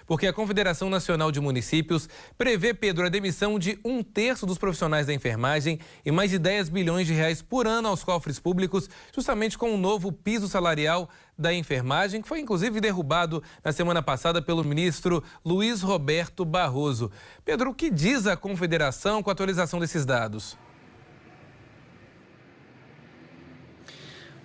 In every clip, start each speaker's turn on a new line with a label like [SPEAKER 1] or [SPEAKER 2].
[SPEAKER 1] porque a Confederação Nacional de Municípios prevê, Pedro, a demissão de 1/3 dos profissionais da enfermagem e mais de 10 bilhões de reais por ano aos cofres públicos, justamente com o novo piso salarial da enfermagem, que foi inclusive derrubado na semana passada pelo ministro Luiz Roberto Barroso. Pedro, o que diz a Confederação com a atualização desses dados?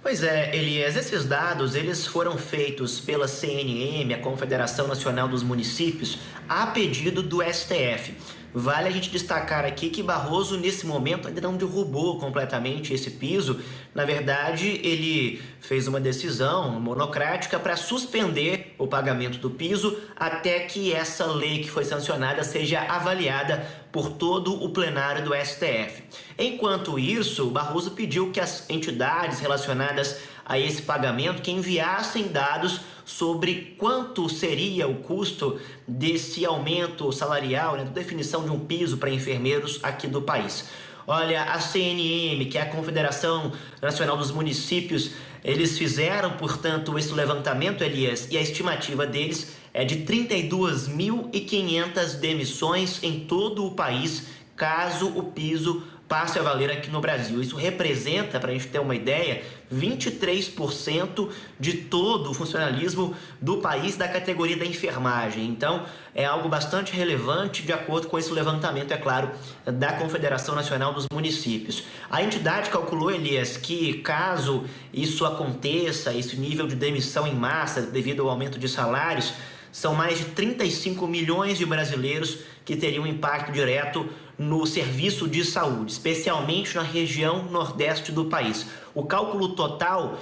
[SPEAKER 2] Pois é, Elias, esses dados eles foram feitos pela CNM, a Confederação Nacional dos Municípios, a pedido do STF. Vale a gente destacar aqui que Barroso, nesse momento, ainda não derrubou completamente esse piso. Na verdade, ele fez uma decisão monocrática para suspender o pagamento do piso até que essa lei que foi sancionada seja avaliada por todo o plenário do STF. Enquanto isso, Barroso pediu que as entidades relacionadas a esse pagamento que enviassem dados sobre quanto seria o custo desse aumento salarial, da definição de um piso para enfermeiros aqui do país. Olha, a CNM, que é a Confederação Nacional dos Municípios, eles fizeram, portanto, esse levantamento, Elias, e a estimativa deles é de 32.500 demissões em todo o país, caso o piso passe a valer aqui no Brasil. Isso representa, para a gente ter uma ideia, 23% de todo o funcionalismo do país da categoria da enfermagem. Então, é algo bastante relevante, de acordo com esse levantamento, é claro, da Confederação Nacional dos Municípios. A entidade calculou, Elias, que caso isso aconteça, esse nível de demissão em massa devido ao aumento de salários, são mais de 35 milhões de brasileiros que teriam impacto direto no serviço de saúde, especialmente na região nordeste do país. O cálculo total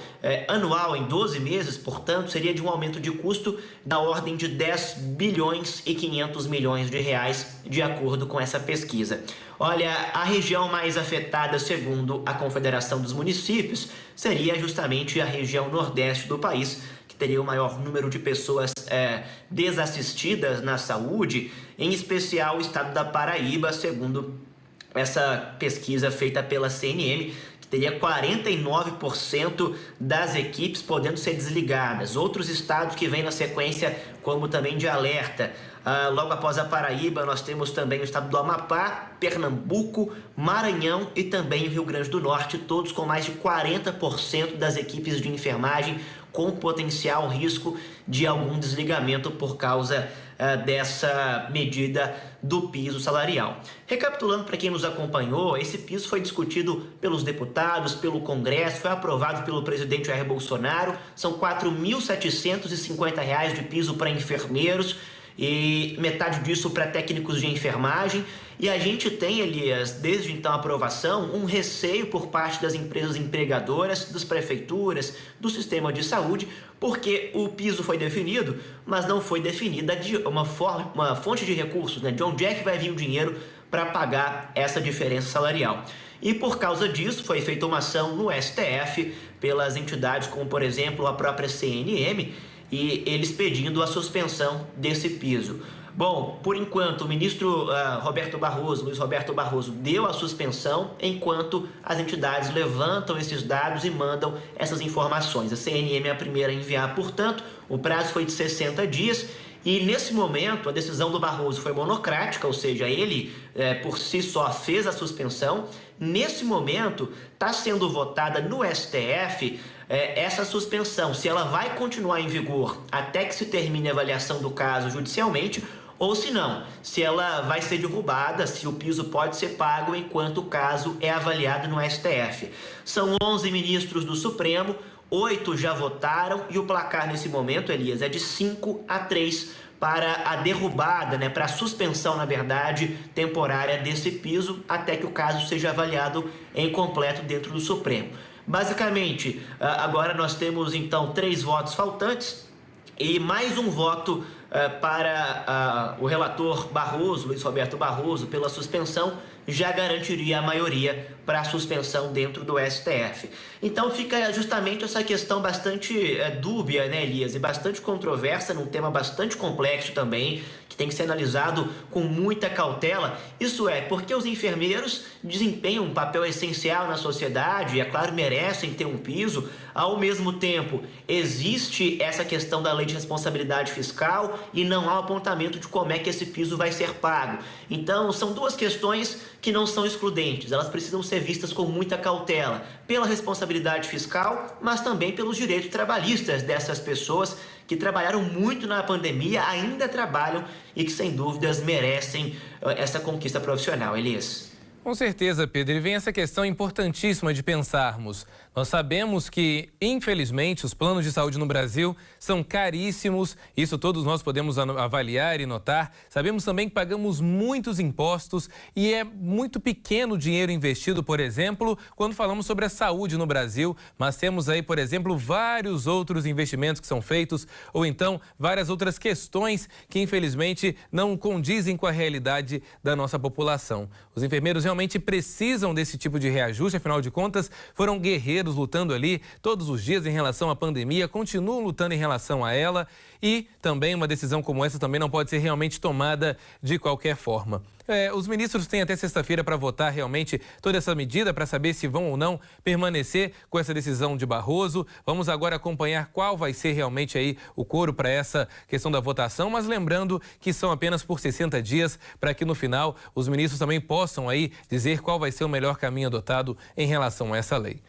[SPEAKER 2] anual em 12 meses, portanto, seria de um aumento de custo da ordem de 10 bilhões e 500 milhões de reais, de acordo com essa pesquisa. Olha, a região mais afetada, segundo a Confederação dos Municípios, seria justamente a região nordeste do país, que teria o maior número de pessoas desassistidas na saúde, em especial o estado da Paraíba, segundo essa pesquisa feita pela CNM, que teria 49% das equipes podendo ser desligadas. Outros estados que vêm na sequência, como também de alerta. Logo após a Paraíba, nós temos também o estado do Amapá, Pernambuco, Maranhão e também o Rio Grande do Norte, todos com mais de 40% das equipes de enfermagem com potencial risco de algum desligamento por causa dessa medida do piso salarial. Recapitulando para quem nos acompanhou, esse piso foi discutido pelos deputados, pelo Congresso, foi aprovado pelo presidente Jair Bolsonaro, são R$ 4.750 de piso para enfermeiros e metade disso para técnicos de enfermagem. E a gente tem, Elias, desde então a aprovação, um receio por parte das empresas empregadoras, das prefeituras, do sistema de saúde, porque o piso foi definido, mas não foi definida de uma fonte de recursos, de onde é que vai vir o dinheiro para pagar essa diferença salarial. E por causa disso foi feita uma ação no STF pelas entidades como, por exemplo, a própria CNM, e eles pedindo a suspensão desse piso. Bom, por enquanto, o ministro Luiz Roberto Barroso, deu a suspensão, enquanto as entidades levantam esses dados e mandam essas informações. A CNM é a primeira a enviar, portanto, o prazo foi de 60 dias. E nesse momento, a decisão do Barroso foi monocrática, ou seja, ele por si só fez a suspensão. Nesse momento, está sendo votada no STF essa suspensão, se ela vai continuar em vigor até que se termine a avaliação do caso judicialmente, ou se não, se ela vai ser derrubada, se o piso pode ser pago enquanto o caso é avaliado no STF. São 11 ministros do Supremo, 8 já votaram e o placar nesse momento, Elias, é de 5-3 para a derrubada, para a suspensão, na verdade, temporária desse piso, até que o caso seja avaliado em completo dentro do Supremo. Basicamente, agora nós temos então 3 votos faltantes e mais um voto para o relator Barroso, Luiz Roberto Barroso, pela suspensão, já garantiria a maioria para a suspensão dentro do STF. Então fica justamente essa questão bastante dúbia, Elias, e bastante controversa, num tema bastante complexo também, que que tem que ser analisado com muita cautela. Isso é, porque os enfermeiros desempenham um papel essencial na sociedade e, é claro, merecem ter um piso. Ao mesmo tempo, existe essa questão da lei de responsabilidade fiscal e não há um apontamento de como é que esse piso vai ser pago. Então, são duas questões que não são excludentes. Elas precisam ser vistas com muita cautela, pela responsabilidade fiscal, mas também pelos direitos trabalhistas dessas pessoas que trabalharam muito na pandemia, ainda trabalham e que, sem dúvidas, merecem essa conquista profissional. Elias.
[SPEAKER 1] Com certeza, Pedro. E vem essa questão importantíssima de pensarmos. Nós sabemos que, infelizmente, os planos de saúde no Brasil são caríssimos. Isso todos nós podemos avaliar e notar. Sabemos também que pagamos muitos impostos e é muito pequeno o dinheiro investido, por exemplo, quando falamos sobre a saúde no Brasil. Mas temos aí, por exemplo, vários outros investimentos que são feitos ou então várias outras questões que, infelizmente, não condizem com a realidade da nossa população. Os enfermeiros realmente precisam desse tipo de reajuste, afinal de contas, foram guerreiros lutando ali todos os dias em relação à pandemia, continuam lutando em relação a ela e também uma decisão como essa também não pode ser realmente tomada de qualquer forma. Os ministros têm até sexta-feira para votar realmente toda essa medida, para saber se vão ou não permanecer com essa decisão de Barroso. Vamos agora acompanhar qual vai ser realmente aí o coro para essa questão da votação, mas lembrando que são apenas por 60 dias, para que no final os ministros também possam aí dizer qual vai ser o melhor caminho adotado em relação a essa lei.